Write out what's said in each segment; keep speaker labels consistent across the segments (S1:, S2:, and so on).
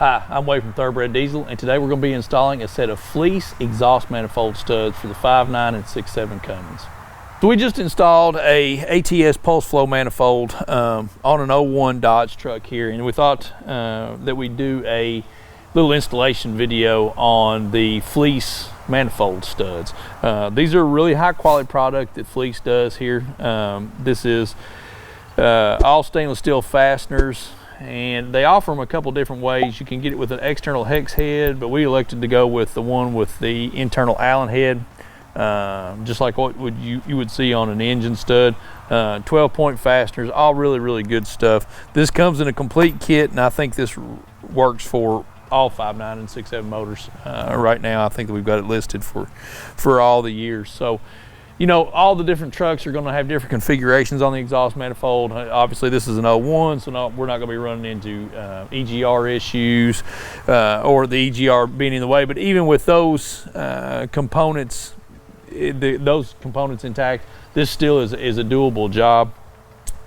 S1: Hi, I'm Wade from Thoroughbred Diesel, and today we're going to be installing a set of Fleece exhaust manifold studs for the 5.9 and 6.7 Cummins. So we just installed a ATS pulse flow manifold on an 01 Dodge truck here, and we thought that we'd do a little installation video on the Fleece manifold studs. These are a really high quality product that Fleece does here. This is all stainless steel fasteners, and they offer them a couple different ways. You can get it with an external hex head, but we elected to go with the one with the internal Allen head, just like what you would see on an engine stud. 12-point fasteners, all really good stuff. This comes in a complete kit, and I think this works for all 5.9 and 6.7 motors. Right now I think that we've got it listed for all the years. So, you know, all the different trucks are going to have different configurations on the exhaust manifold. Obviously this is an 01, so we're not going to be running into EGR issues or the EGR being in the way. But even with those components, those components intact, this still is a doable job.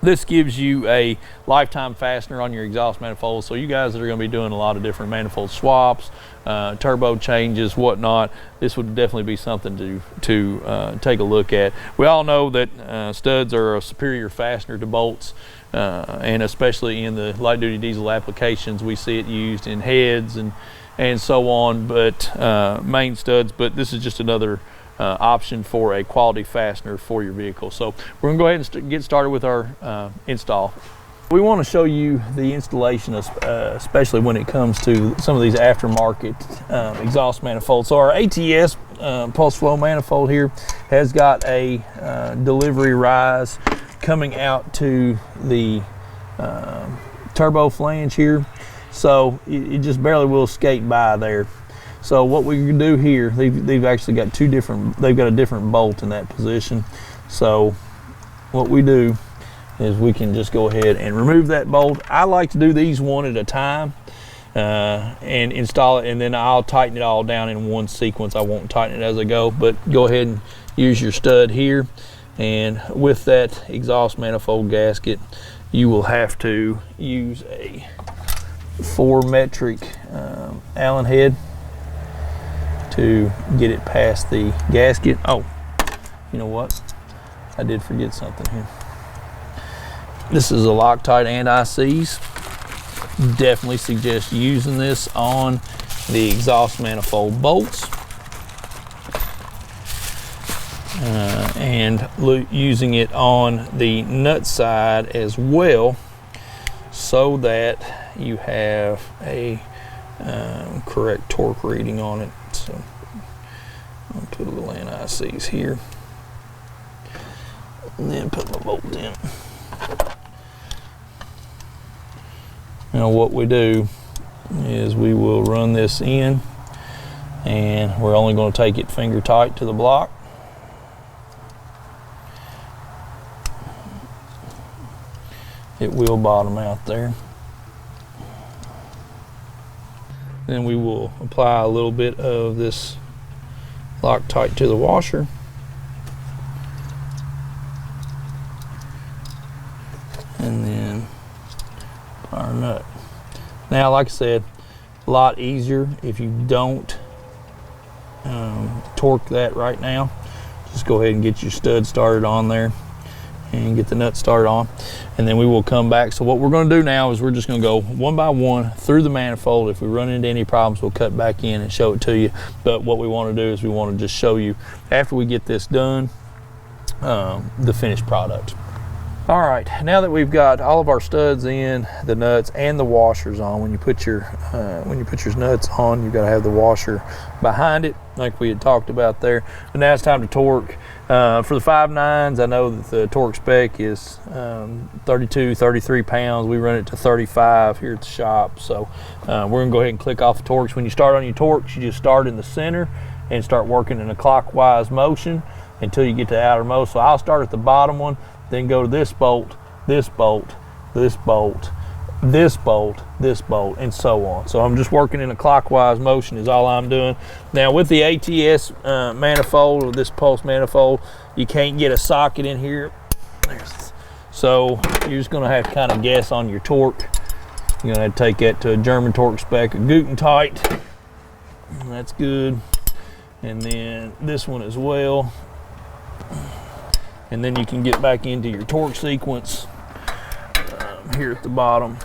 S1: This gives you a lifetime fastener on your exhaust manifold, so you guys that are going to be doing a lot of different manifold swaps, turbo changes, whatnot, this would definitely be something to take a look at. We all know that studs are a superior fastener to bolts, and especially in the light duty diesel applications we see it used in heads and so on, but main studs. But this is just another option for a quality fastener for your vehicle. So we're gonna go ahead and get started with our install. We want to show you the installation, especially when it comes to some of these aftermarket exhaust manifolds. So our ATS pulse flow manifold here has got a delivery rise coming out to the turbo flange here, so it just barely will skate by there. So what we can do here, they've actually got they've got a different bolt in that position. So what we do is we can just go ahead and remove that bolt. I like to do these one at a time and install it, and then I'll tighten it all down in one sequence. I won't tighten it as I go, but go ahead and use your stud here. And with that exhaust manifold gasket, you will have to use a 4 metric Allen head to get it past the gasket. Oh, you know what? I did forget something here. This is a Loctite anti-seize. Definitely suggest using this on the exhaust manifold bolts, and using it on the nut side as well, so that you have a correct torque reading on it. So I'll put a little anti-seize here, and then put my bolt in. Now what we do is we will run this in, and we're only going to take it finger tight to the block. It will bottom out there. Then we will apply a little bit of this Loctite to the washer. And then our nut. Now, like I said, a lot easier if you don't torque that right now. Just go ahead and get your stud started on there and get the nut started on, and then we will come back. So what we're going to do now is we're just going to go one by one through the manifold. If we run into any problems, we'll cut back in and show it to you. But what we want to do is we want to just show you, after we get this done, the finished product. All right, now that we've got all of our studs in, the nuts and the washers on, when you put your nuts on, you've got to have the washer behind it, like we had talked about there. But now it's time to torque. For the 5.9s, I know that the torque spec is 32, 33 pounds. We run it to 35 here at the shop. So we're gonna go ahead and click off the torques. When you start on your torques, you just start in the center and start working in a clockwise motion until you get to the outermost. So I'll start at the bottom one, then go to this bolt, this bolt, this bolt, this bolt, this bolt, and so on. So I'm just working in a clockwise motion is all I'm doing. Now with the ATS manifold, or this pulse manifold, you can't get a socket in here. So you're just gonna have to kind of guess on your torque You're gonna have to take that to a German torque spec, a Guten tight. That's good. And then this one as well. And then you can get back into your torque sequence here at the bottom.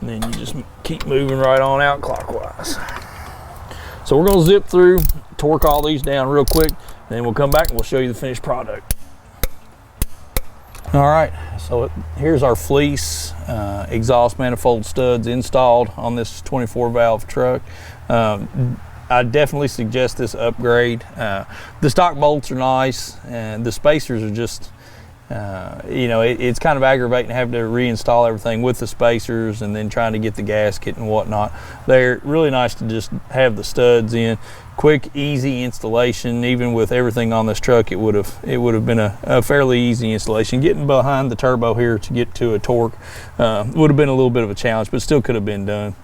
S1: And then you just keep moving right on out clockwise. So we're going to zip through, torque all these down real quick, then we'll come back and we'll show you the finished product. All right, so here's our Fleece exhaust manifold studs installed on this 24 valve truck. I definitely suggest this upgrade. The stock bolts are nice, and the spacers are just, you know, it's kind of aggravating to have to reinstall everything with the spacers and then trying to get the gasket and whatnot. They're really nice to just have the studs in. Quick, easy installation. Even with everything on this truck, it would have been a fairly easy installation. Getting behind the turbo here to get to a torque would have been a little bit of a challenge, but still could have been done.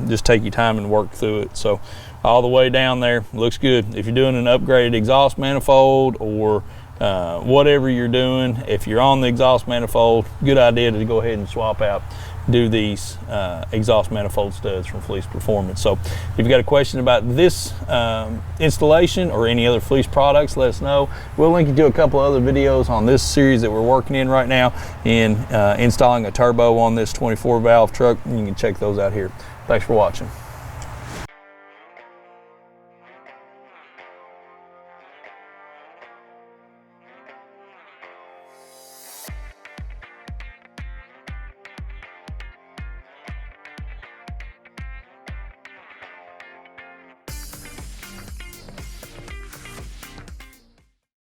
S1: Just take your time and work through it. So all the way down there, looks good. If you're doing an upgraded exhaust manifold or whatever you're doing, if you're on the exhaust manifold, good idea to go ahead and swap out, do these exhaust manifold studs from Fleece Performance. So if you've got a question about this installation or any other Fleece products, let us know. We'll link you to a couple other videos on this series that we're working in right now in installing a turbo on this 24 valve truck, and you can check those out here. Thanks for watching.